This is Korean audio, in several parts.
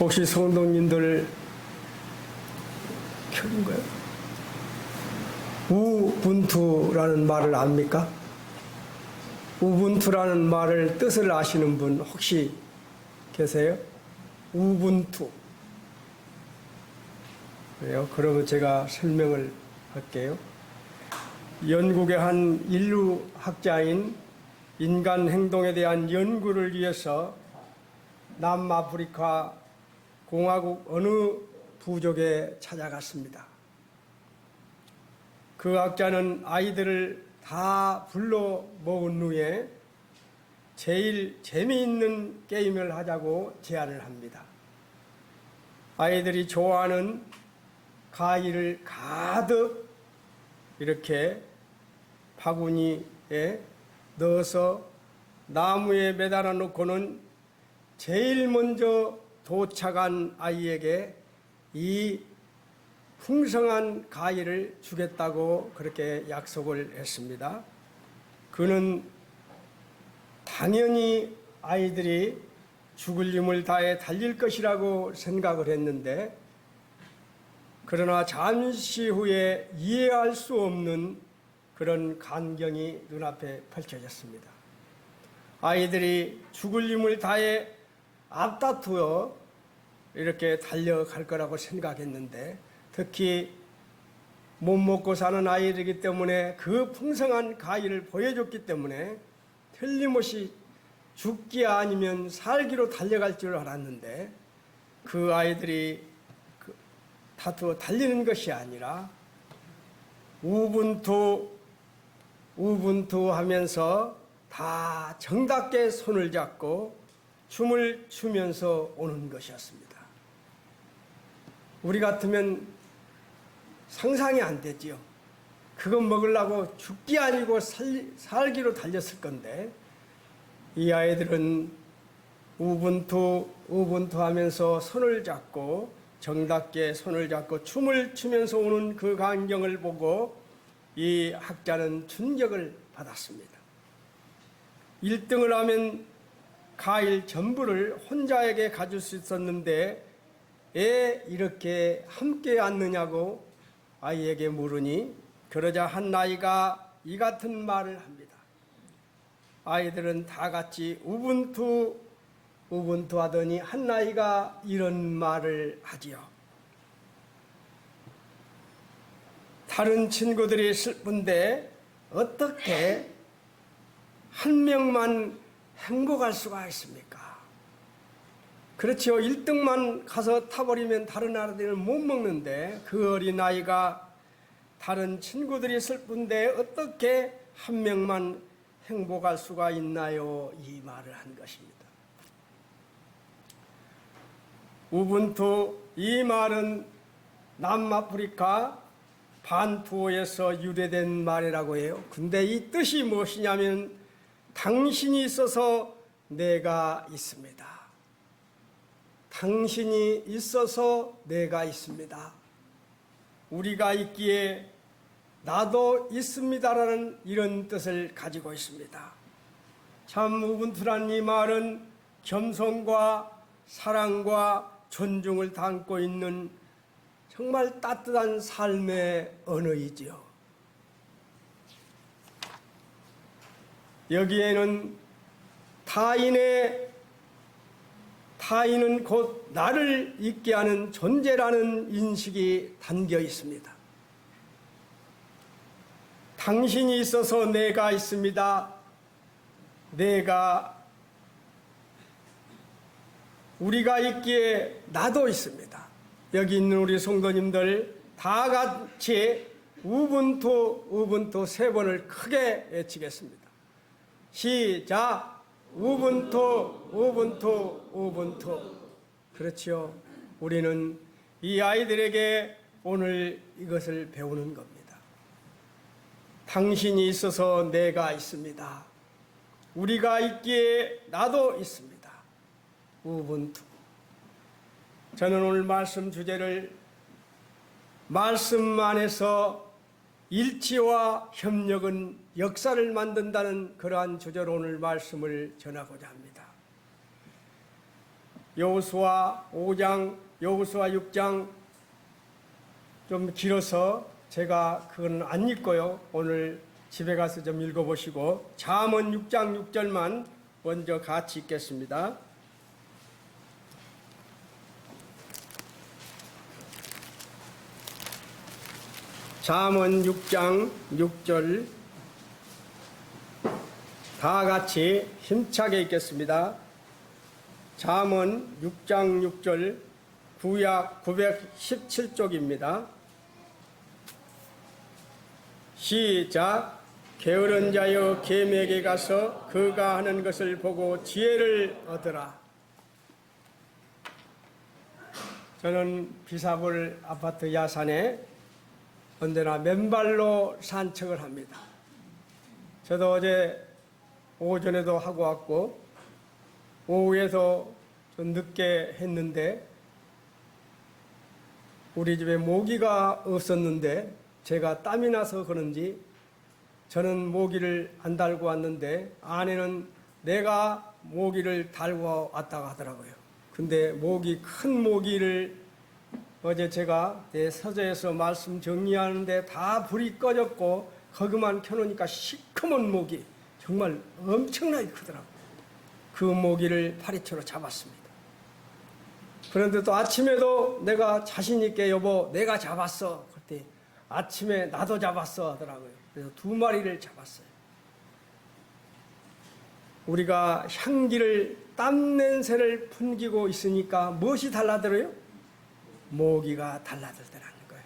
혹시 성도님들 켜진 거예요? 우분투라는 말을 압니까? 우분투라는 말을 뜻을 아시는 분 혹시 계세요? 우분투. 그래요? 그러면 제가 설명을 할게요. 영국의 한 인류학자인 인간 행동에 대한 연구를 위해서 남아프리카 공화국 어느 부족에 찾아갔습니다. 그 학자는 아이들을 다 불러 모은 후에 제일 재미있는 게임을 하자고 제안을 합니다. 아이들이 좋아하는 가위를 가득 이렇게 바구니에 넣어서 나무에 매달아 놓고는 제일 먼저 도착한 아이에게 이 풍성한 가위를 주겠다고 그렇게 약속을 했습니다. 그는 당연히 아이들이 죽을 힘을 다해 달릴 것이라고 생각을 했는데, 그러나 잠시 후에 이해할 수 없는 그런 광경이 눈앞에 펼쳐졌습니다. 아이들이 죽을 힘을 다해 앞다투어 이렇게 달려갈 거라고 생각했는데, 특히 못 먹고 사는 아이들이기 때문에 그 풍성한 가위를 보여줬기 때문에 틀림없이 죽기 아니면 살기로 달려갈 줄 알았는데, 그 아이들이 다투어 달리는 것이 아니라 우분투 하면서 다 정답게 손을 잡고 춤을 추면서 오는 것이었습니다. 우리 같으면 상상이 안 되지요. 그거 먹으려고 죽기 아니고 살기로 달렸을 건데, 이 아이들은 우분투 하면서 손을 잡고 정답게 손을 잡고 춤을 추면서 오는 그 광경을 보고 이 학자는 충격을 받았습니다. 1등을 하면 과일 전부를 혼자에게 가질 수 있었는데 왜 이렇게 함께 앉느냐고 아이에게 물으니, 그러자 한 아이가 이 같은 말을 합니다. 아이들은 다 같이 우분투 하더니 한 아이가 이런 말을 하지요. 다른 친구들이 슬픈데 어떻게 한 명만 행복할 수가 있습니까? 그렇지요. 1등만 가서 타버리면 다른 아이들은 못 먹는데, 그 어린아이가 다른 친구들이 슬픈데 어떻게 한 명만 행복할 수가 있나요? 이 말을 한 것입니다. 우분투, 이 말은 남아프리카 반투어에서 유래된 말이라고 해요. 근데 이 뜻이 무엇이냐면 당신이 있어서 내가 있습니다. 당신이 있어서 내가 있습니다. 우리가 있기에 나도 있습니다라는 이런 뜻을 가지고 있습니다. 참 우분투란 이 말은 겸손과 사랑과 존중을 담고 있는 정말 따뜻한 삶의 언어이지요. 여기에는 타인은 곧 나를 있게 하는 존재라는 인식이 담겨 있습니다. 당신이 있어서 내가 있습니다. 우리가 있기에 나도 있습니다. 여기 있는 우리 성도님들 다 같이 우분투 세 번을 크게 외치겠습니다. 시작! 우분투. 그렇지요. 우리는 이 아이들에게 오늘 이것을 배우는 겁니다. 당신이 있어서 내가 있습니다. 우리가 있기에 나도 있습니다. 우분투. 저는 오늘 말씀 주제를 말씀 안에서 일치와 협력은 역사를 만든다는 그러한 주제로 오늘 말씀을 전하고자 합니다. 여호수아 5장, 여호수아 6장 좀 길어서 제가 그건 안 읽고요. 오늘 집에 가서 좀 읽어보시고 잠언 6장 6절만 먼저 같이 읽겠습니다. 잠언 6장 6절 다 같이 힘차게 읽겠습니다. 잠언 6장 6절 구약 917쪽입니다. 시작. 게으른 자여 계명에 가서 그가 하는 것을 보고 지혜를 얻으라. 저는 비사골 아파트 야산에 언제나 맨발로 산책을 합니다. 저도 어제 오전에도 하고 왔고 오후에도 좀 늦게 했는데 우리 집에 모기가 없었는데 제가 땀이 나서 그런지 저는 모기를 안 달고 왔는데 아내는 내가 모기를 달고 왔다고 하더라고요. 근데 큰 모기를 어제 제가 내 서재에서 말씀 정리하는데 다 불이 꺼졌고 거기만 켜놓으니까 시커먼 모기 정말 엄청나게 크더라고요. 그 모기를 파리채로 잡았습니다. 그런데 또 아침에도 내가 자신 있게 여보 내가 잡았어. 그때 아침에 나도 잡았어 하더라고요. 그래서 2마리를 잡았어요. 우리가 향기를 땀 냄새를 풍기고 있으니까 무엇이 달라들어요? 모기가 달라들더라는 거예요.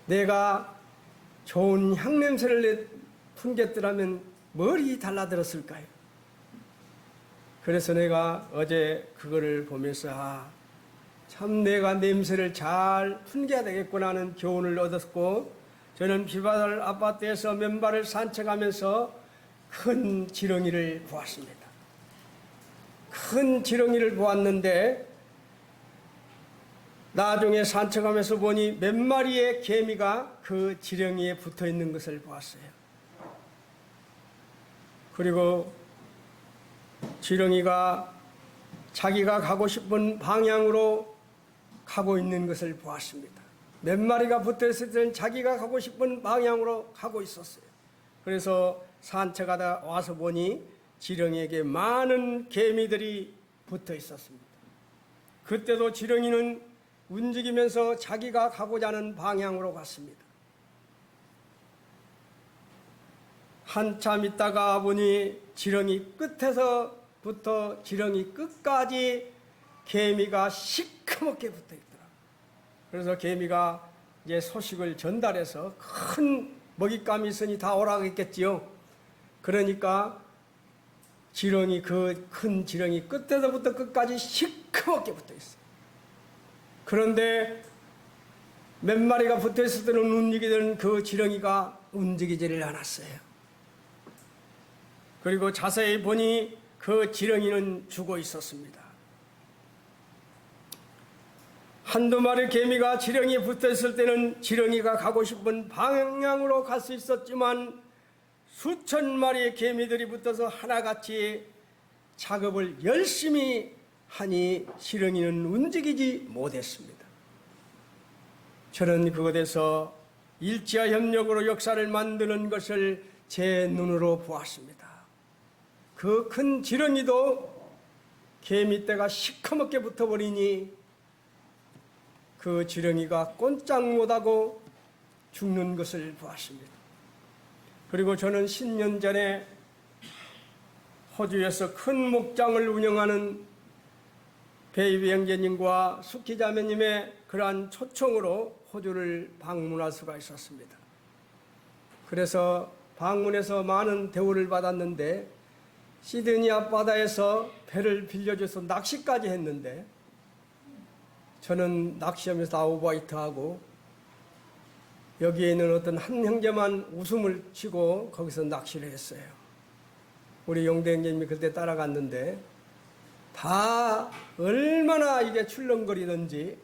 내가 좋은 향냄새를 풍겼더라면 뭘이 달라들었을까요? 그래서 내가 어제 그거를 보면서 참 내가 냄새를 잘 풍겨야 되겠구나 하는 교훈을 얻었고 저는 비바달 아파트에서 맨발을 산책하면서 큰 지렁이를 보았습니다. 큰 지렁이를 보았는데 나중에 산책하면서 보니 몇 마리의 개미가 그 지렁이에 붙어 있는 것을 보았어요. 그리고 지렁이가 자기가 가고 싶은 방향으로 가고 있는 것을 보았습니다. 몇 마리가 붙어 있을 때는 자기가 가고 싶은 방향으로 가고 있었어요. 그래서 산책하다 와서 보니 지렁이에게 많은 개미들이 붙어 있었습니다. 그때도 지렁이는 움직이면서 자기가 가고자 하는 방향으로 갔습니다. 한참 있다가 보니 지렁이 끝에서부터 지렁이 끝까지 개미가 시커멓게 붙어 있더라. 그래서 개미가 이제 소식을 전달해서 큰 먹잇감이 있으니 다 오라고 했겠지요. 그러니까 지렁이 그 큰 지렁이 끝에서부터 끝까지 시커멓게 붙어 있어요. 그런데 몇 마리가 붙어 있을 때는 움직이던 그 지렁이가 움직이지를 않았어요. 그리고 자세히 보니 그 지렁이는 죽어 있었습니다. 한두 마리 개미가 지렁이에 붙어 있을 때는 지렁이가 가고 싶은 방향으로 갈 수 있었지만 수천 마리의 개미들이 붙어서 하나같이 작업을 열심히 하니 지렁이는 움직이지 못했습니다. 저는 그곳에서 일치와 협력으로 역사를 만드는 것을 제 눈으로 보았습니다. 그 큰 지렁이도 개미떼가 시커멓게 붙어버리니 그 지렁이가 꼼짝 못하고 죽는 것을 보았습니다. 그리고 저는 10년 전에 호주에서 큰 목장을 운영하는 베이비 형제님과 수키 자매님의 그러한 초청으로 호주를 방문할 수가 있었습니다. 그래서 방문해서 많은 대우를 받았는데 시드니 앞바다에서 배를 빌려줘서 낚시까지 했는데 저는 낚시하면서 다 오버화이트하고 여기에 있는 어떤 한 형제만 웃음을 치고 거기서 낚시를 했어요. 우리 용대 형제님이 그때 따라갔는데 다 얼마나 이게 출렁거리든지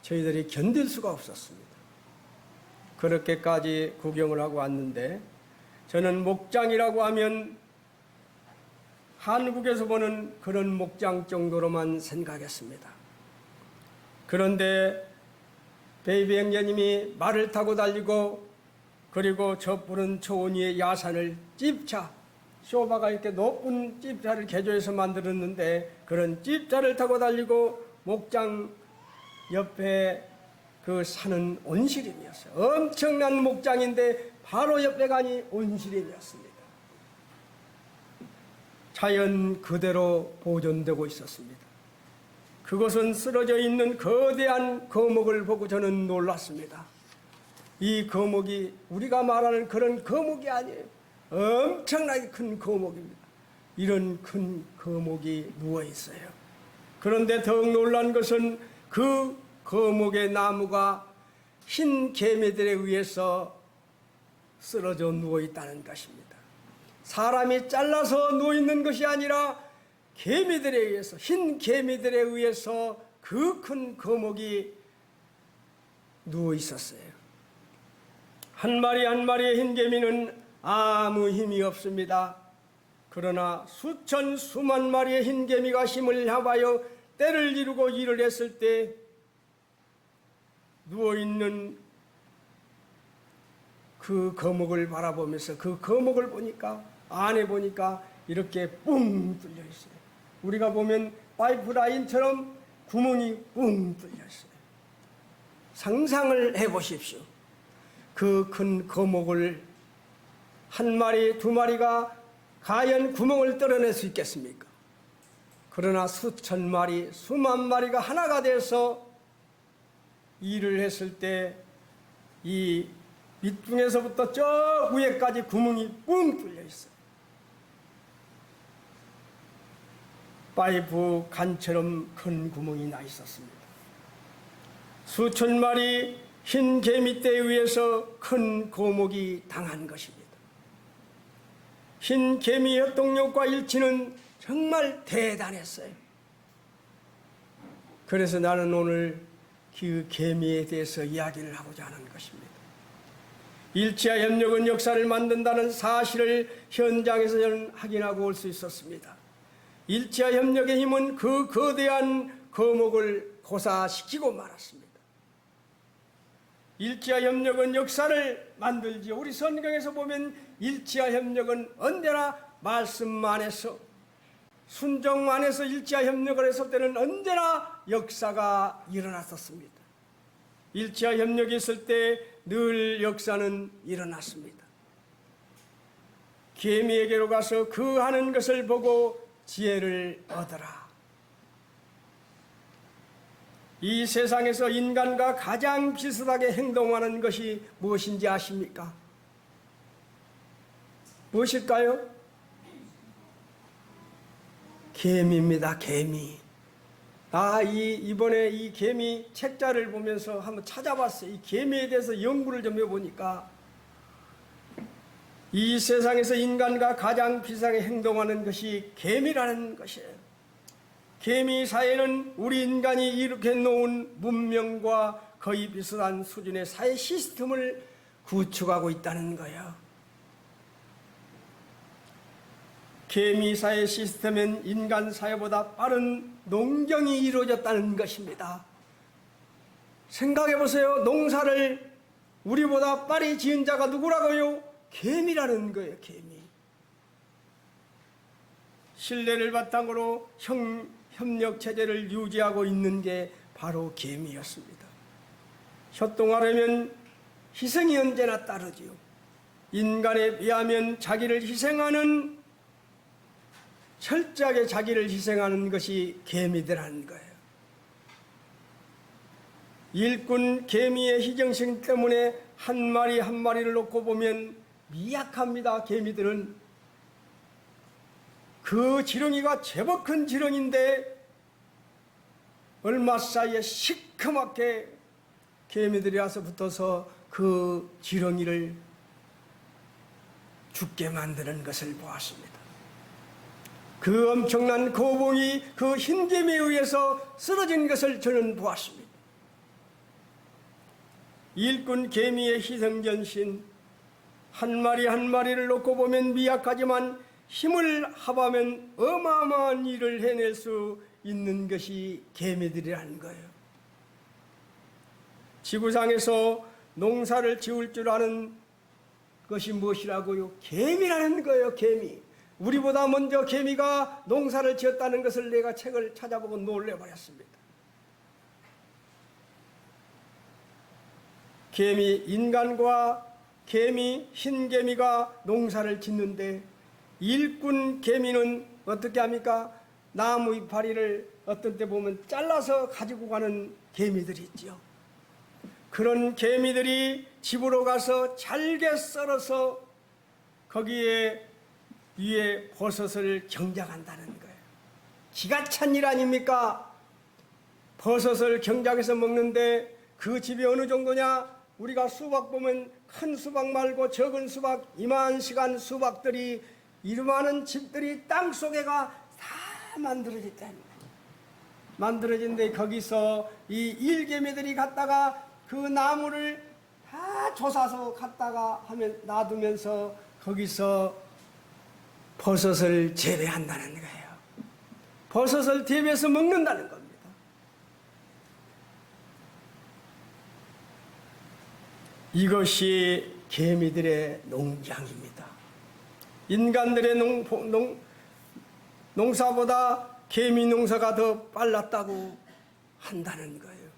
저희들이 견딜 수가 없었습니다. 그렇게까지 구경을 하고 왔는데 저는 목장이라고 하면 한국에서 보는 그런 목장 정도로만 생각했습니다. 그런데 베이비 형제님이 말을 타고 달리고 그리고 저 푸른 초원 위에 야산을 찝차, 쇼바가 이렇게 높은 찝차를 개조해서 만들었는데 그런 찝차를 타고 달리고 목장 옆에 그 산은 온시림이었어요. 엄청난 목장인데 바로 옆에 가니 온시림이었습니다. 자연 그대로 보존되고 있었습니다. 그것은 쓰러져 있는 거대한 거목을 보고 저는 놀랐습니다. 이 거목이 우리가 말하는 그런 거목이 아니에요. 엄청나게 큰 거목입니다. 이런 큰 거목이 누워 있어요. 그런데 더욱 놀란 것은 그 거목의 나무가 흰 개미들에 의해서 쓰러져 누워 있다는 것입니다. 사람이 잘라서 누워 있는 것이 아니라 개미들에 의해서, 흰 개미들에 의해서 그 큰 거목이 누워 있었어요. 한 마리 한 마리의 흰 개미는 아무 힘이 없습니다. 그러나 수천 수만 마리의 흰 개미가 힘을 합하여 때를 이루고 일을 했을 때 누워있는 그 거목을 바라보면서 그 거목을 보니까 안에 보니까 이렇게 뿡 뚫려 있어요. 우리가 보면 파이프라인처럼 구멍이 뿡 뚫려 있어요. 상상을 해보십시오. 그 큰 거목을 한 마리, 두 마리가 과연 구멍을 뚫어낼 수 있겠습니까? 그러나 수천 마리, 수만 마리가 하나가 돼서 일을 했을 때 이 밑둥에서부터 저 위에까지 구멍이 뿡 뚫려 있어요. 파이프 간처럼 큰 구멍이 나 있었습니다. 수천 마리 흰 개미떼에 의해서 큰 거목이 당한 것입니다. 흰 개미 협동력과 일치는 정말 대단했어요. 그래서 나는 오늘 그 개미에 대해서 이야기를 하고자 하는 것입니다. 일치와 협력은 역사를 만든다는 사실을 현장에서 저는 확인하고 올 수 있었습니다. 일치와 협력의 힘은 그 거대한 거목을 고사시키고 말았습니다. 일치와 협력은 역사를 만들지요. 우리 성경에서 보면 일치와 협력은 언제나 말씀 안에서, 순종 안에서 일치와 협력을 했을 때는 언제나 역사가 일어났었습니다. 일치와 협력이 있을 때 늘 역사는 일어났습니다. 개미에게로 가서 그 하는 것을 보고 지혜를 얻어라. 이 세상에서 인간과 가장 비슷하게 행동하는 것이 무엇인지 아십니까? 무엇일까요? 개미입니다. 개미. 이번에 이 개미 책자를 보면서 한번 찾아봤어요. 이 개미에 대해서 연구를 좀 해보니까 이 세상에서 인간과 가장 비슷하게 행동하는 것이 개미라는 것이에요. 개미 사회는 우리 인간이 이렇게 놓은 문명과 거의 비슷한 수준의 사회 시스템을 구축하고 있다는 거예요. 개미 사회 시스템은 인간 사회보다 빠른 농경이 이루어졌다는 것입니다. 생각해 보세요. 농사를 우리보다 빨리 지은 자가 누구라고요? 개미라는 거예요. 개미. 신뢰를 바탕으로 협력 체제를 유지하고 있는 게 바로 개미였습니다. 협동하려면 희생이 언제나 따르지요. 인간에 비하면 자기를 희생하는, 철저하게 자기를 희생하는 것이 개미들하는 거예요. 일꾼 개미의 희생심 때문에 한 마리 한 마리를 놓고 보면 미약합니다. 개미들은. 그 지렁이가 제법 큰 지렁인데 얼마 사이에 시커멓게 개미들이 와서 붙어서 그 지렁이를 죽게 만드는 것을 보았습니다. 그 엄청난 거봉이 그 흰개미에 의해서 쓰러진 것을 저는 보았습니다. 일꾼 개미의 희생전신, 한 마리 한 마리를 놓고 보면 미약하지만 힘을 합하면 어마어마한 일을 해낼 수 있는 것이 개미들이라는 거예요. 지구상에서 농사를 지을 줄 아는 것이 무엇이라고요? 개미라는 거예요. 개미. 우리보다 먼저 개미가 농사를 지었다는 것을 내가 책을 찾아보고 놀래버렸습니다. 개미, 인간과 개미, 흰개미가 농사를 짓는데 일꾼 개미는 어떻게 합니까? 나무 이파리를 어떤 때 보면 잘라서 가지고 가는 개미들이 있죠. 그런 개미들이 집으로 가서 잘게 썰어서 거기에 위에 버섯을 경작한다는 거예요. 기가 찬 일 아닙니까? 버섯을 경작해서 먹는데 그 집이 어느 정도냐? 우리가 수박 보면 큰 수박 말고 적은 수박, 이만시간 수박들이 이만한 집들이 땅속에가 다 만들어졌답니다. 만들어진데 거기서 이 일개미들이 갔다가 그 나무를 다 조사서 갔다가 하면 놔두면서 거기서 버섯을 재배한다는 거예요. 버섯을 재배해서 먹는다는 겁니다. 이것이 개미들의 농장입니다. 인간들의 농사보다 개미 농사가 더 빨랐다고 한다는 거예요.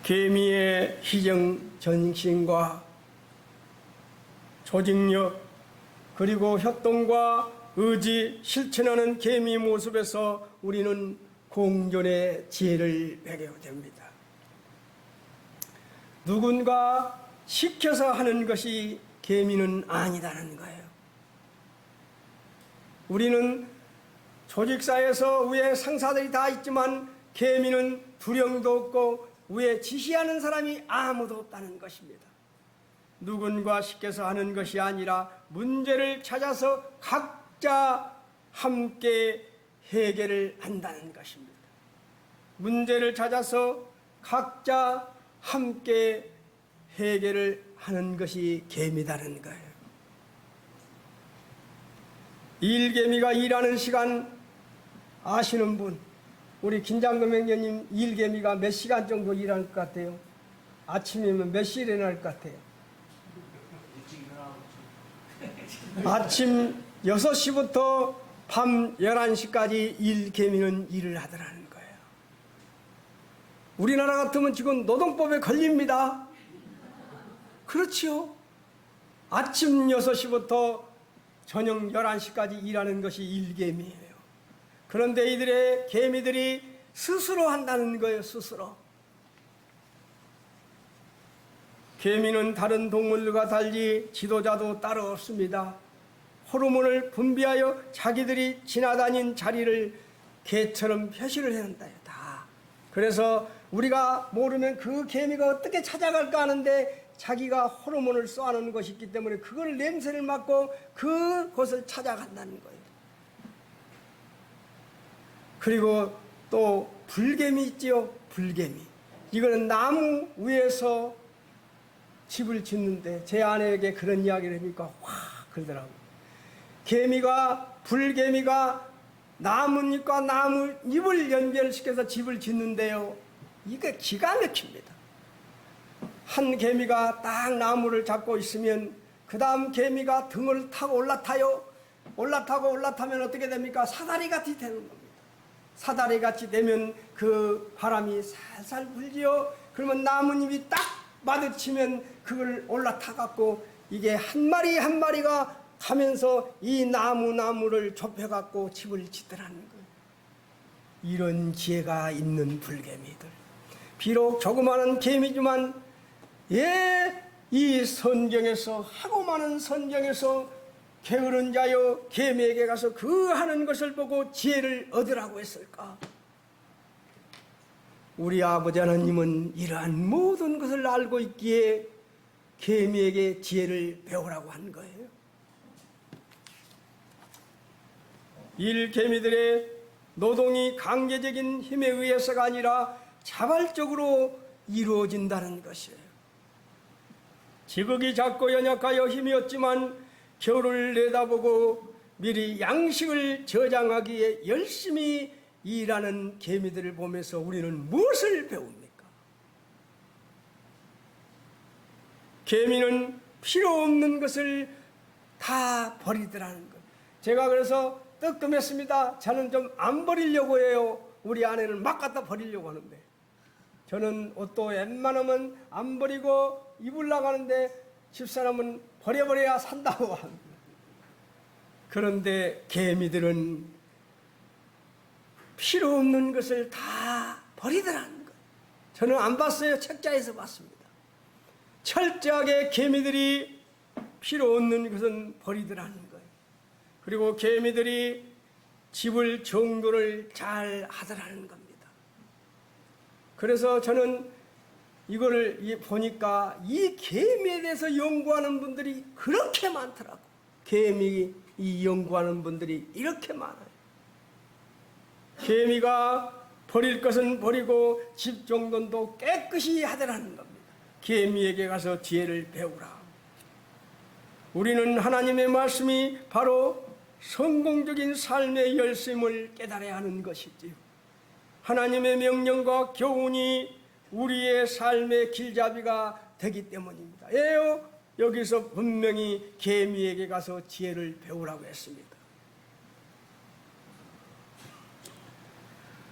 개미의 희정전심과 조직력 그리고 협동과 의지 실천하는 개미 모습에서 우리는 공존의 지혜를 배우게 됩니다. 누군가 시켜서 하는 것이 개미는 아니다는 거예요. 우리는 조직사에서 위에 상사들이 다 있지만 개미는 두령도 없고 위에 지시하는 사람이 아무도 없다는 것입니다. 누군가 시켜서 하는 것이 아니라 문제를 찾아서 각자 함께 해결을 한다는 것입니다. 문제를 찾아서 각자 함께 해결을 하는 것이 개미다는 거예요. 일개미가 일하는 시간 아시는 분? 우리 김장금 행님님 일개미가 몇 시간 정도 일할 것 같아요? 아침이면 몇 시에 일어날 것 같아요? 아침 6시부터 밤 11시까지 일개미는 일을 하더라는 거예요. 우리나라 같으면 지금 노동법에 걸립니다. 그렇지요. 아침 6시부터 저녁 11시까지 일하는 것이 일개미예요. 그런데 이들의 개미들이 스스로 한다는 거예요. 스스로. 개미는 다른 동물과 달리 지도자도 따로 없습니다. 호르몬을 분비하여 자기들이 지나다닌 자리를 개처럼 표시를 해놓는다요. 다. 그래서 우리가 모르면 그 개미가 어떻게 찾아갈까 하는데 자기가 호르몬을 쏘아놓은 것이 있기 때문에 그걸 냄새를 맡고 그곳을 찾아간다는 거예요. 그리고 또 불개미 있지요. 불개미. 이거는 나무 위에서 집을 짓는데 제 아내에게 그런 이야기를 하니까 확 그러더라고요. 불개미가 나뭇잎과 나뭇잎을 연결시켜서 집을 짓는데요. 이게 기가 막힙니다. 한 개미가 딱 나무를 잡고 있으면 그 다음 개미가 등을 타고 올라타요. 올라타면 어떻게 됩니까? 사다리같이 되는 겁니다. 사다리같이 되면 그 바람이 살살 불지요. 그러면 나뭇잎이 딱 마주치면 그걸 올라타갖고 이게 한 마리 한 마리가 가면서 이 나무를 좁혀갖고 집을 짓더라는 거예요. 이런 지혜가 있는 불개미들. 비록 조그마한 개미지만 이 성경에서 하고 많은 성경에서 게으른 자여 개미에게 가서 그 하는 것을 보고 지혜를 얻으라고 했을까? 우리 아버지 하나님은 이러한 모든 것을 알고 있기에 개미에게 지혜를 배우라고 한 거예요. 일개미들의 노동이 강제적인 힘에 의해서가 아니라 자발적으로 이루어진다는 것이에요. 지극히 작고 연약하여 힘이 없지만 겨울을 내다보고 미리 양식을 저장하기에 열심히 일하는 개미들을 보면서 우리는 무엇을 배웁니까? 개미는 필요 없는 것을 다 버리더라는 것. 제가 그래서 뜨끔했습니다. 저는 좀 안 버리려고 해요. 우리 아내는 막 갖다 버리려고 하는데, 저는 옷도 웬만하면 안 버리고 입으려고 하는데 집사람은 버려버려야 산다고 합니다. 그런데 개미들은 필요 없는 것을 다 버리더라는 것. 저는 안 봤어요. 책자에서 봤습니다. 철저하게 개미들이 필요 없는 것은 버리더라는 거예요. 그리고 개미들이 집을 정돈을 잘 하더라는 겁니다. 그래서 저는 이거를 보니까 이 개미에 대해서 연구하는 분들이 그렇게 많더라고. 개미 이 연구하는 분들이 이렇게 많아요. 개미가 버릴 것은 버리고 집 정돈도 깨끗이 하더라는 겁니다. 개미에게 가서 지혜를 배우라. 우리는 하나님의 말씀이 바로 성공적인 삶의 열심을 깨달아야 하는 것이지요. 하나님의 명령과 교훈이 우리의 삶의 길잡이가 되기 때문입니다. 예요. 여기서 분명히 개미에게 가서 지혜를 배우라고 했습니다.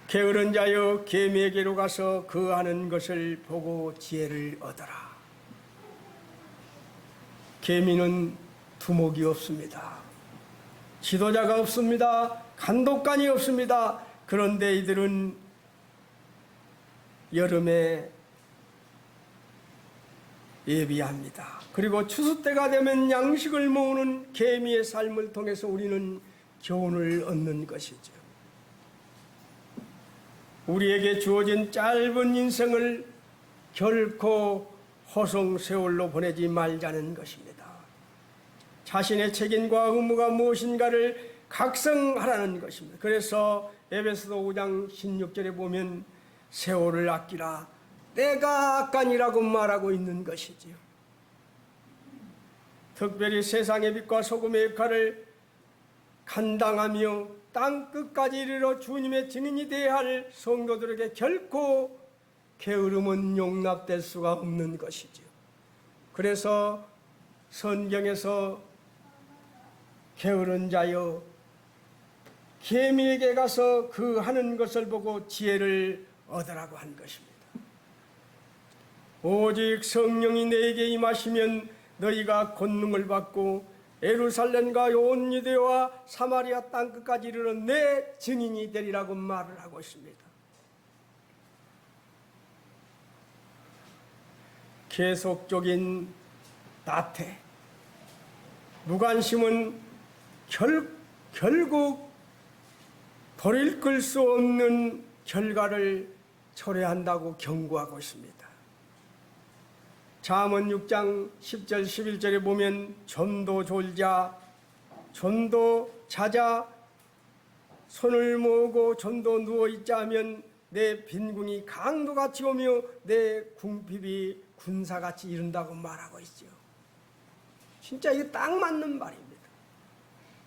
게으른 자여 개미에게로 가서 그 하는 것을 보고 지혜를 얻어라. 개미는 두목이 없습니다. 지도자가 없습니다. 감독관이 없습니다. 그런데 이들은 여름에 예비합니다. 그리고 추수 때가 되면 양식을 모으는 개미의 삶을 통해서 우리는 교훈을 얻는 것이죠. 우리에게 주어진 짧은 인생을 결코 허송세월로 보내지 말자는 것입니다. 자신의 책임과 의무가 무엇인가를 각성하라는 것입니다. 그래서 에베소서 5장 16절에 보면 세월을 아끼라 때가 악간이라고 말하고 있는 것이지요. 특별히 세상의 빛과 소금의 역할을 감당하며 땅 끝까지 이르러 주님의 증인이 되어야 할 성도들에게 결코 게으름은 용납될 수가 없는 것이지요. 그래서 성경에서 게으른 자여 개미에게 가서 그 하는 것을 보고 지혜를 얻으라고 한 것입니다. 오직 성령이 너에게 임하시면 너희가 권능을 받고 예루살렘과 온 유대와 사마리아 땅끝까지 이르러 내 증인이 되리라고 말을 하고 있습니다. 계속적인 나태, 무관심은 결국 돌이킬 수 없는 결과를 초래한다고 경고하고 있습니다. 잠언 6장 10절 11절에 보면 좀도 졸자, 좀도 자자, 손을 모으고 좀도 누워있자 하면 내 빈궁이 강도같이 오며 내 궁핍이 군사같이 이른다고 말하고 있죠. 진짜 이게 딱 맞는 말입니다.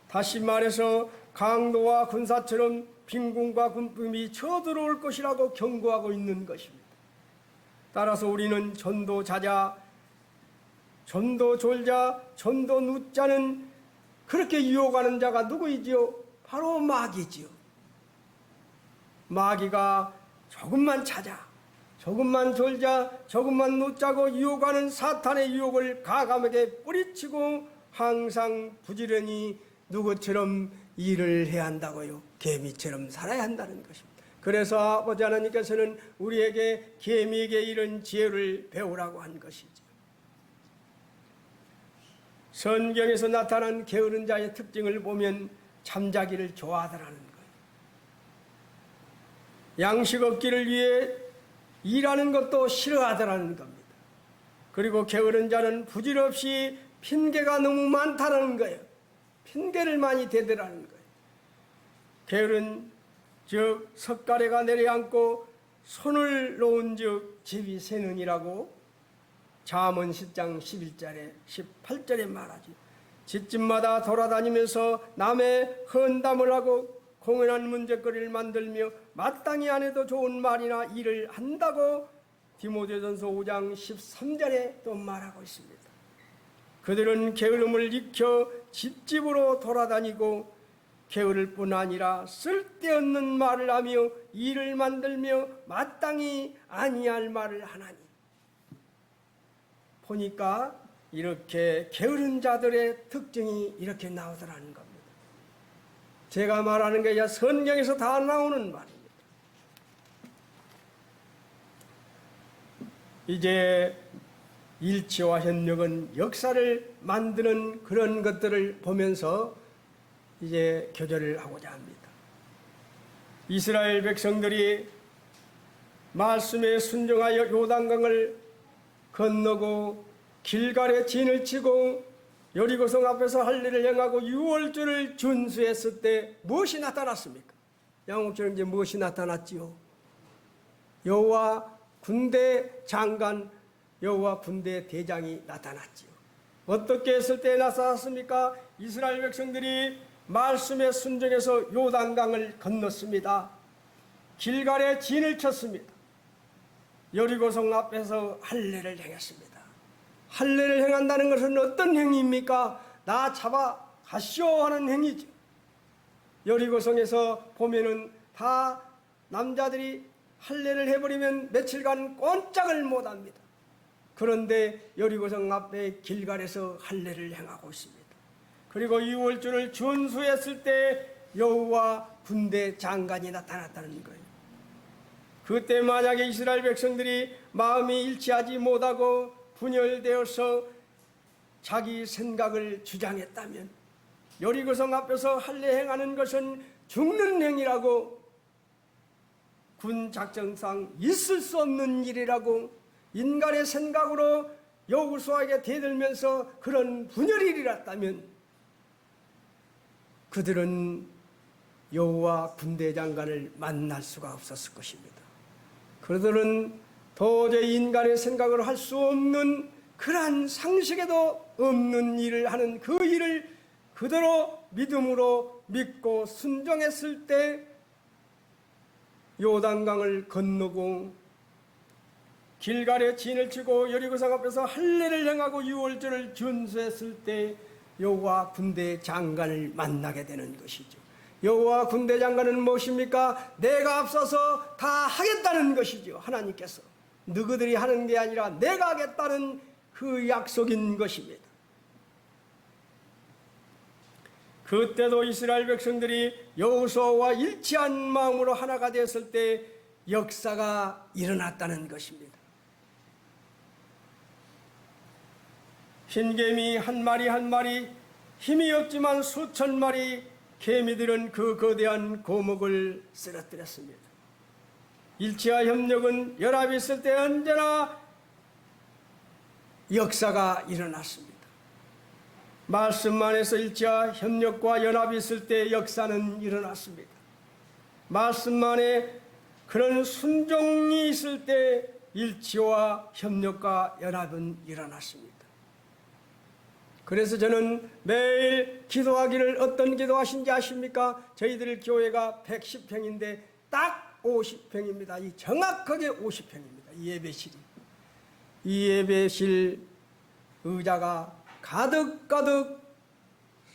다시 말해서 강도와 군사처럼 빈궁과 군핍이 쳐들어올 것이라고 경고하고 있는 것입니다. 따라서 우리는 전도 자자, 전도 졸자, 전도 눕자는 그렇게 유혹하는 자가 누구이지요? 바로 마귀지요. 마귀가 조금만 자자, 조금만 졸자, 조금만 눕자고 유혹하는 사탄의 유혹을 과감하게 뿌리치고 항상 부지런히 누구처럼 일을 해야 한다고요? 개미처럼 살아야 한다는 것입니다. 그래서 아버지 하나님께서는 우리에게 개미에게 이런 지혜를 배우라고 한 것이죠. 성경에서 나타난 게으른 자의 특징을 보면 잠자기를 좋아하더라는 거예요. 양식 얻기를 위해 일하는 것도 싫어하더라는 겁니다. 그리고 게으른 자는 부질없이 핑계가 너무 많다는 거예요. 핑계를 많이 대더라는 거예요. 게으른 즉 석가래가 내려앉고 손을 놓은 즉 집이 새는이라고 잠언 10장 11절에 18절에 말하지. 집집마다 돌아다니면서 남의 헌담을 하고 공연한 문제거리를 만들며 마땅히 안 해도 좋은 말이나 일을 한다고 디모데전서 5장 13절에 또 말하고 있습니다. 그들은 게으름을 익혀 집집으로 돌아다니고 게으를 뿐 아니라 쓸데없는 말을 하며 일을 만들며 마땅히 아니할 말을 하나니. 보니까 이렇게 게으른 자들의 특징이 이렇게 나오더라는 겁니다. 제가 말하는 게 성경에서 다 나오는 말입니다. 이제 일치와 협력은 역사를 만드는 그런 것들을 보면서 이제 교절을 하고자 합니다. 이스라엘 백성들이 말씀에 순종하여 요단강을 건너고 길갈에 진을 치고 여리고성 앞에서 할례를 행하고 유월절을 준수했을 때 무엇이 나타났습니까? 양옥처럼 이제 무엇이 나타났지요? 여호와 군대 장관, 여호와 군대 대장이 나타났지요. 어떻게 했을 때 나타났습니까? 이스라엘 백성들이 말씀에 순종해서 요단강을 건넜습니다. 길갈에 진을 쳤습니다. 여리고성 앞에서 할례를 행했습니다. 할례를 행한다는 것은 어떤 행위입니까? 나 잡아 가시오 하는 행위죠. 여리고성에서 보면은 다 남자들이 할례를 해버리면 며칠간 꼼짝을 못합니다. 그런데 여리고성 앞에 길갈에서 할례를 행하고 있습니다. 그리고 유월절을 준수했을 때 여호와 군대 장관이 나타났다는 거예요. 그때 만약에 이스라엘 백성들이 마음이 일치하지 못하고 분열되어서 자기 생각을 주장했다면 여리고성 앞에서 할례 행하는 것은 죽는 행위라고, 군 작전상 있을 수 없는 일이라고 인간의 생각으로 여호수아에게 대들면서 그런 분열이 일어났다면 그들은 여호와 군대 장관을 만날 수가 없었을 것입니다. 그들은 도저히 인간의 생각으로 할 수 없는 그러한 상식에도 없는 일을 하는 그 일을 그대로 믿음으로 믿고 순종했을 때 요단강을 건너고 길갈에 진을 치고 여리고성 앞에서 할례를 행하고 유월절을 준수했을 때 여호와 군대 장관을 만나게 되는 것이죠. 여호와 군대 장관은 무엇입니까? 내가 앞서서 다 하겠다는 것이죠. 하나님께서 너희들이 하는 게 아니라 내가 하겠다는 그 약속인 것입니다. 그때도 이스라엘 백성들이 여호수아와 일치한 마음으로 하나가 되었을 때 역사가 일어났다는 것입니다. 흰개미 한 마리 한 마리, 힘이 없지만 수천 마리 개미들은 그 거대한 고목을 쓰러뜨렸습니다. 일치와 협력은 연합이 있을 때 언제나 역사가 일어났습니다. 말씀 안에서 일치와 협력과 연합이 있을 때 역사는 일어났습니다. 말씀 안에 그런 순종이 있을 때 일치와 협력과 연합은 일어났습니다. 그래서 저는 매일 기도하기를, 어떤 기도하신지 아십니까? 저희들 교회가 110평인데 딱 50평입니다. 이 정확하게 50평입니다. 이 예배실이. 이 예배실 의자가 가득가득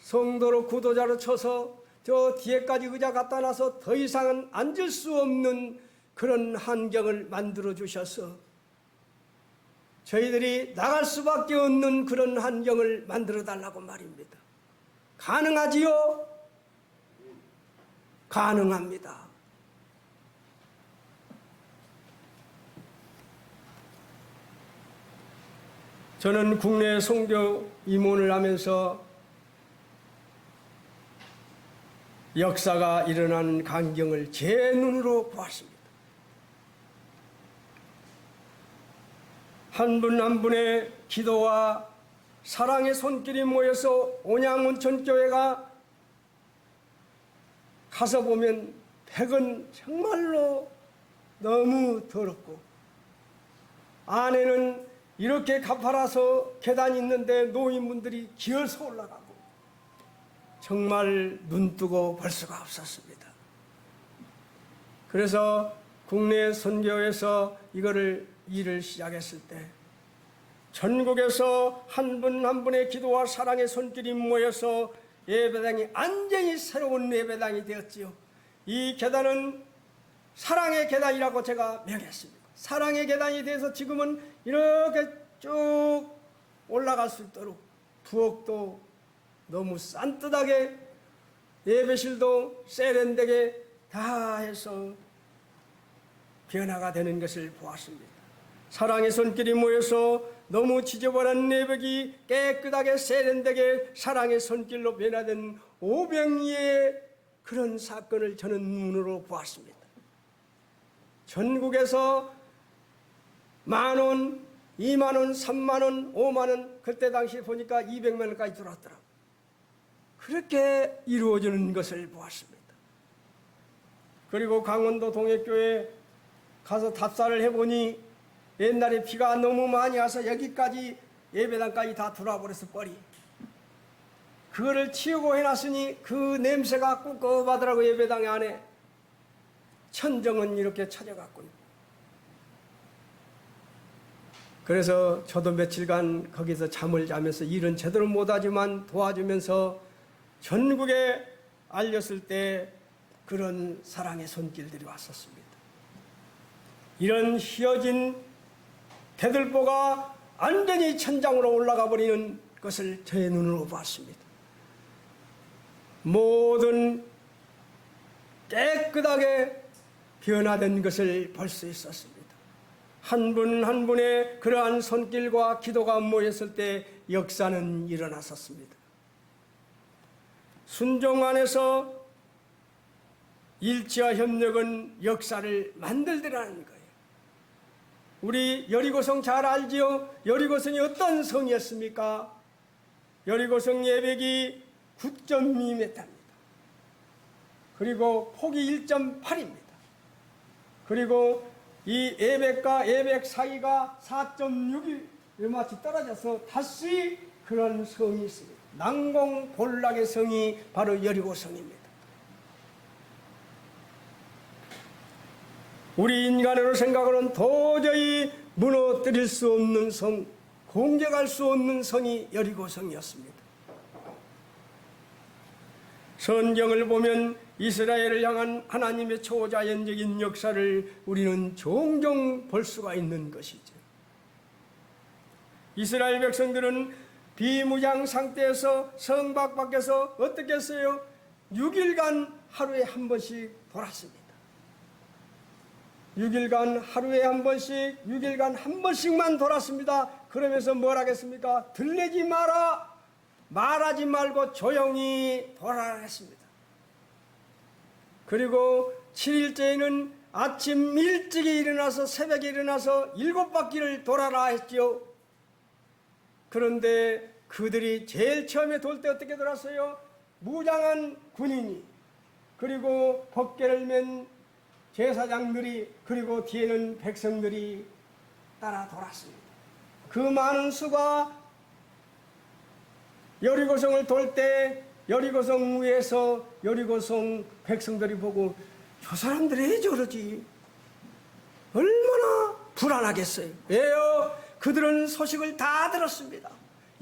성도로 구도자로 쳐서 저 뒤에까지 의자 갖다 놔서 더 이상은 앉을 수 없는 그런 환경을 만들어 주셔서 저희들이 나갈 수밖에 없는 그런 환경을 만들어 달라고 말입니다. 가능하지요? 가능합니다. 저는 국내 선교 임원을 하면서 역사가 일어나는 광경을 제 눈으로 보았습니다. 한 분 한 분의 기도와 사랑의 손길이 모여서 온양온천교회가 가서 보면 댁은 정말로 너무 더럽고 안에는 이렇게 가파라서 계단이 있는데 노인분들이 기어서 올라가고 정말 눈뜨고 볼 수가 없었습니다. 그래서 국내 선교에서 일을 시작했을 때 전국에서 한 분 한 분의 기도와 사랑의 손길이 모여서 예배당이 완전히 새로운 예배당이 되었지요. 이 계단은 사랑의 계단이라고 제가 명했습니다. 사랑의 계단이 돼서 지금은 이렇게 쭉 올라갈 수 있도록 부엌도 너무 산뜻하게 예배실도 세련되게 다 해서 변화가 되는 것을 보았습니다. 사랑의 손길이 모여서 너무 지저분한 예배기 깨끗하게 세련되게 사랑의 손길로 변화된 오병이의 그런 사건을 저는 눈으로 보았습니다. 전국에서 10,000원, 20,000원, 30,000원, 50,000원 그때 당시 보니까 200만 원까지 들어왔더라고요. 그렇게 이루어지는 것을 보았습니다. 그리고 강원도 동해교회 가서 답사를 해보니 옛날에 비가 너무 많이 와서 여기까지 예배당까지 다 들어와 버렸어, 뻘이. 그거를 치우고 해놨으니 그 냄새가 꿉꿉하더라고. 예배당 안에 천정은 이렇게 찾아갔군요. 그래서 저도 며칠간 거기서 잠을 자면서 일은 제대로 못하지만 도와주면서 전국에 알렸을 때 그런 사랑의 손길들이 왔었습니다. 이런 휘어진 대들보가 완전히 천장으로 올라가 버리는 것을 제 눈으로 봤습니다. 모든 깨끗하게 변화된 것을 볼 수 있었습니다. 한 분 한 분의 그러한 손길과 기도가 모였을 때 역사는 일어났었습니다. 순종 안에서 일치와 협력은 역사를 만들더라는 거예요. 우리 여리고성 잘 알지요? 여리고성이 어떤 성이었습니까? 여리고성 예백이 9.2m입니다. 그리고 폭이 1.8입니다. 그리고 이 예백과 예백 사이가 4.6이 마치 떨어져서 다시 그런 성이 있습니다. 난공본락의 성이 바로 여리고성입니다. 우리 인간으로 생각으로는 도저히 무너뜨릴 수 없는 성, 공격할 수 없는 성이 여리고성이었습니다. 성경을 보면 이스라엘을 향한 하나님의 초자연적인 역사를 우리는 종종 볼 수가 있는 것이죠. 이스라엘 백성들은 비무장 상태에서 성곽 밖에서 어떻게 했어요? 6일간 하루에 한 번씩 돌았습니다. 6일간 하루에 한 번씩, 6일간 한 번씩만 돌았습니다. 그러면서 뭘 하겠습니까? 들리지 마라, 말하지 말고 조용히 돌아라 했습니다. 그리고 7일째에는 아침 일찍이 일어나서 새벽에 일어나서 7바퀴를 돌아라 했지요. 그런데 그들이 제일 처음에 돌 때 어떻게 돌았어요? 무장한 군인이, 그리고 법궤를 맨 제사장들이, 그리고 뒤에는 백성들이 따라 돌았습니다. 그 많은 수가 여리고성을 돌 때 여리고성 위에서 여리고성 백성들이 보고 저 사람들이 왜 저러지? 얼마나 불안하겠어요. 왜요? 그들은 소식을 다 들었습니다.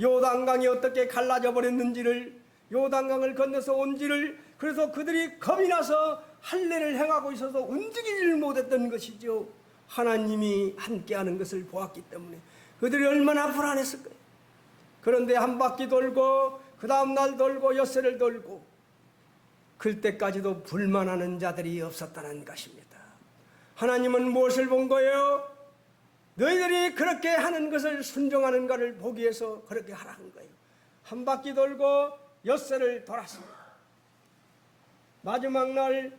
요단강이 어떻게 갈라져 버렸는지를, 요단강을 건너서 온지를. 그래서 그들이 겁이 나서 할례를 행하고 있어서 움직이지를 못했던 것이죠. 하나님이 함께하는 것을 보았기 때문에 그들이 얼마나 불안했을 거예요. 그런데 한 바퀴 돌고 그 다음 날 돌고 엿새를 돌고 그때까지도 불만하는 자들이 없었다는 것입니다. 하나님은 무엇을 본 거예요? 너희들이 그렇게 하는 것을 순종하는 것을 보기 위해서 그렇게 하라는 거예요. 한 바퀴 돌고 엿새를 돌았습니다. 마지막 날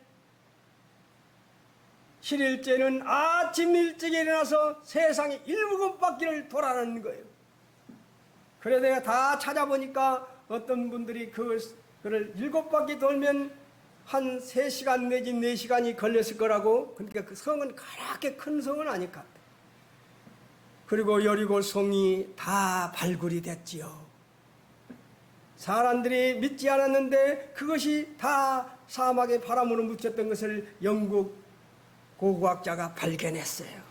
7일째는 아침 일찍 일어나서 세상에 7바퀴를 돌아라는 거예요. 그래 내가 다 찾아보니까 어떤 분들이 그를 7바퀴 돌면 한 3시간 내지 4시간이 걸렸을 거라고. 그러니까 그 성은 그렇게 큰 성은 아닐 것 같아요. 그리고 여리고 성이 다 발굴이 됐지요. 사람들이 믿지 않았는데 그것이 다 사막의 바람으로 묻혔던 것을 영국 고고학자가 발견했어요.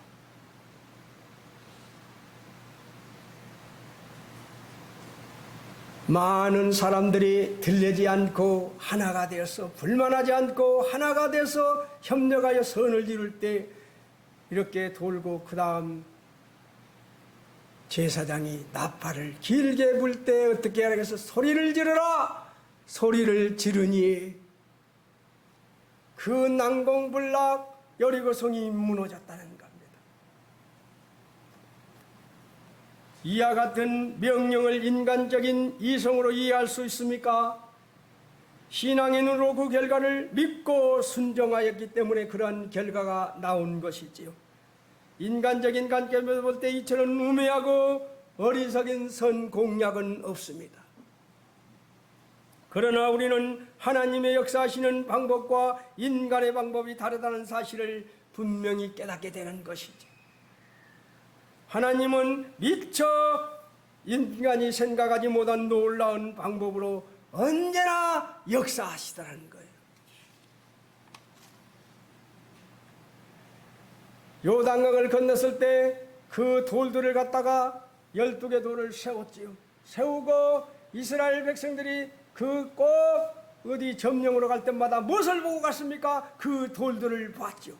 많은 사람들이 들리지 않고 하나가 되어서, 불만하지 않고 하나가 돼서 협력하여 선을 이룰 때 이렇게 돌고, 그 다음 제사장이 나팔을 길게 불 때 어떻게 하겠어? 소리를 지르라! 소리를 지르니 그 난공불락 여리고성이 무너졌다는 겁니다. 이와 같은 명령을 인간적인 이성으로 이해할 수 있습니까? 신앙인으로 그 결과를 믿고 순종하였기 때문에 그러한 결과가 나온 것이지요. 인간적인 관점에서 볼 때 이처럼 우매하고 어리석은 선 공약은 없습니다. 그러나 우리는 하나님의 역사하시는 방법과 인간의 방법이 다르다는 사실을 분명히 깨닫게 되는 것이죠. 하나님은 미처 인간이 생각하지 못한 놀라운 방법으로 언제나 역사하시더라는 거예요. 요단강을 건넜을 때 그 돌들을 갖다가 12개 돌을 세웠지요. 세우고 이스라엘 백성들이 그 꼭 어디 점령으로 갈 때마다 무엇을 보고 갔습니까? 그 돌들을 봤죠.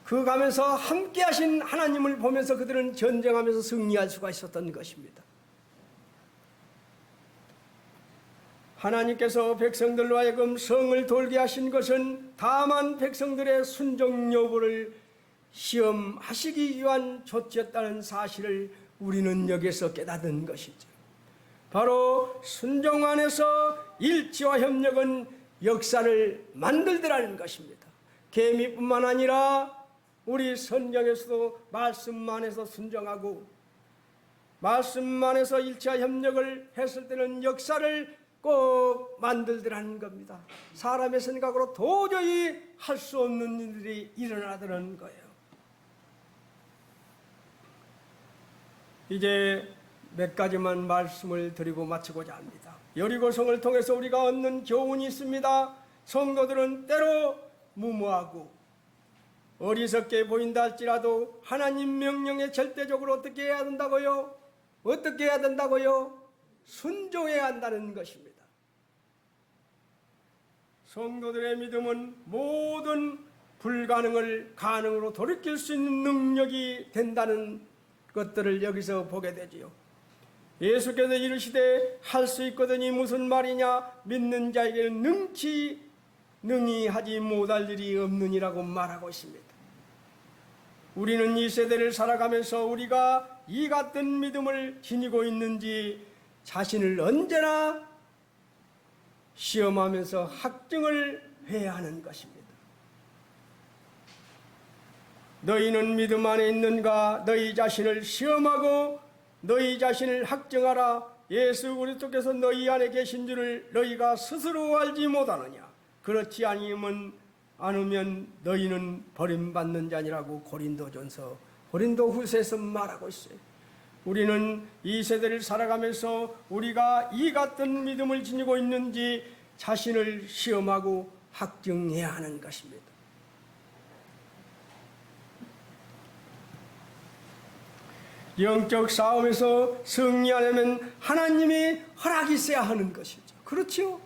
그 가면서 함께 하신 하나님을 보면서 그들은 전쟁하면서 승리할 수가 있었던 것입니다. 하나님께서 백성들로 하여금 성을 돌게 하신 것은 다만 백성들의 순종 여부를 시험하시기 위한 조치였다는 사실을 우리는 여기서 깨닫은 것이죠. 바로 순종 안에서 일치와 협력은 역사를 만들더라는 것입니다. 계미뿐만 아니라 우리 성경에서도 말씀만에서 순종하고 말씀만에서 일치와 협력을 했을 때는 역사를 꼭 만들더라는 겁니다. 사람의 생각으로 도저히 할 수 없는 일들이 일어나더라는 거예요. 이제 몇 가지만 말씀을 드리고 마치고자 합니다. 여리고성을 통해서 우리가 얻는 교훈이 있습니다. 성도들은 때로 무모하고 어리석게 보인다 할지라도 하나님 명령에 절대적으로 어떻게 해야 된다고요? 어떻게 해야 된다고요? 순종해야 한다는 것입니다. 성도들의 믿음은 모든 불가능을 가능으로 돌이킬 수 있는 능력이 된다는 것들을 여기서 보게 되지요. 예수께서 이르시되 할 수 있거든이 무슨 말이냐? 믿는 자에게는 능히 하지 못할 일이 없느니라고 말하고 있습니다. 우리는 이 세대를 살아가면서 우리가 이 같은 믿음을 지니고 있는지 자신을 언제나 시험하면서 학증을 해야 하는 것입니다. 너희는 믿음 안에 있는가? 너희 자신을 시험하고 너희 자신을 학증하라. 예수 그리스도께서 너희 안에 계신 줄을 너희가 스스로 알지 못하느냐? 그렇지 않으면 너희는 버림받는 자니라고 고린도 후서에서 말하고 있어요. 우리는 이 세대를 살아가면서 우리가 이 같은 믿음을 지니고 있는지 자신을 시험하고 학증해야 하는 것입니다. 영적 싸움에서 승리하려면 하나님의 허락이 있어야 하는 것이죠. 그렇죠?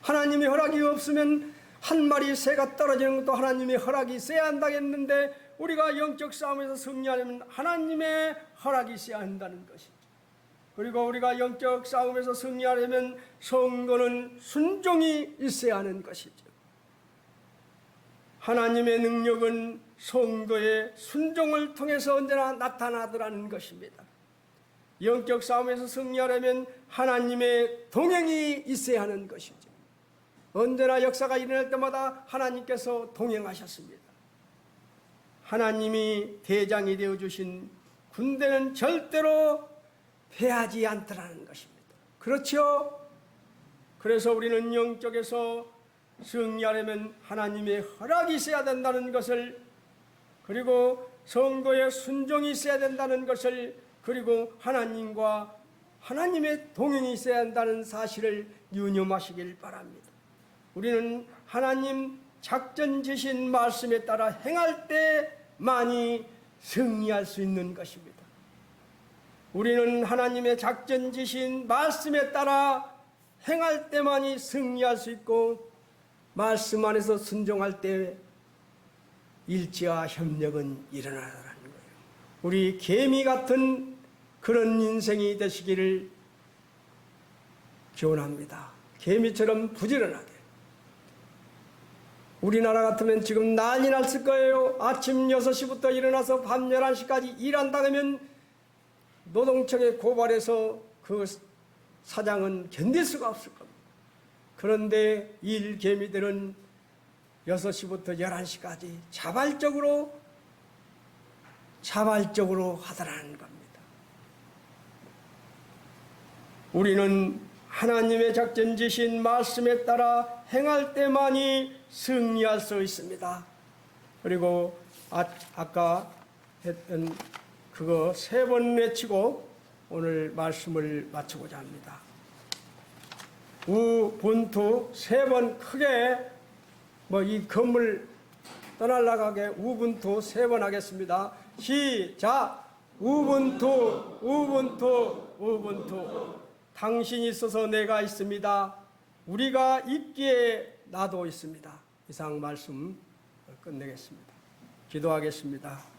하나님의 허락이 없으면 한 마리 새가 떨어지는 것도 하나님의 허락이 있어야 한다겠는데 우리가 영적 싸움에서 승리하려면 하나님의 허락이 있어야 한다는 것이죠. 그리고 우리가 영적 싸움에서 승리하려면 성도는 순종이 있어야 하는 것이죠. 하나님의 능력은 성도의 순종을 통해서 언제나 나타나더라는 것입니다. 영적 싸움에서 승리하려면 하나님의 동행이 있어야 하는 것이죠. 언제나 역사가 일어날 때마다 하나님께서 동행하셨습니다. 하나님이 대장이 되어주신 군대는 절대로 패하지 않더라는 것입니다. 그렇죠? 그래서 우리는 영적에서 승리하려면 하나님의 허락이 있어야 된다는 것을, 그리고 성도의 순종이 있어야 된다는 것을, 그리고 하나님과 하나님의 동행이 있어야 한다는 사실을 유념하시길 바랍니다. 우리는 하나님 작전 지신 말씀에 따라 행할 때만이 승리할 수 있는 것입니다. 우리는 하나님의 작전 지신 말씀에 따라 행할 때만이 승리할 수 있고, 말씀 안에서 순종할 때 일치와 협력은 일어나라는 거예요. 우리 개미 같은 그런 인생이 되시기를 기원합니다. 개미처럼 부지런하게. 우리나라 같으면 지금 난리 났을 거예요. 아침 6시부터 일어나서 밤 11시까지 일한다 하면 노동청에 고발해서 그 사장은 견딜 수가 없을 겁니다. 그런데 일개미들은 6시부터 11시까지 자발적으로 하더라는 겁니다. 우리는 하나님의 작전지신 말씀에 따라 행할 때만이 승리할 수 있습니다. 그리고 아까 했던 그거 3번 외치고 오늘 말씀을 마치고자 합니다. 우분투 3번 크게, 이 건물 떠날라가게 우분투 3번 하겠습니다. 시작! 우분투, 우분투, 우분투. 당신이 있어서 내가 있습니다. 우리가 있기에 나도 있습니다. 이상 말씀 끝내겠습니다. 기도하겠습니다.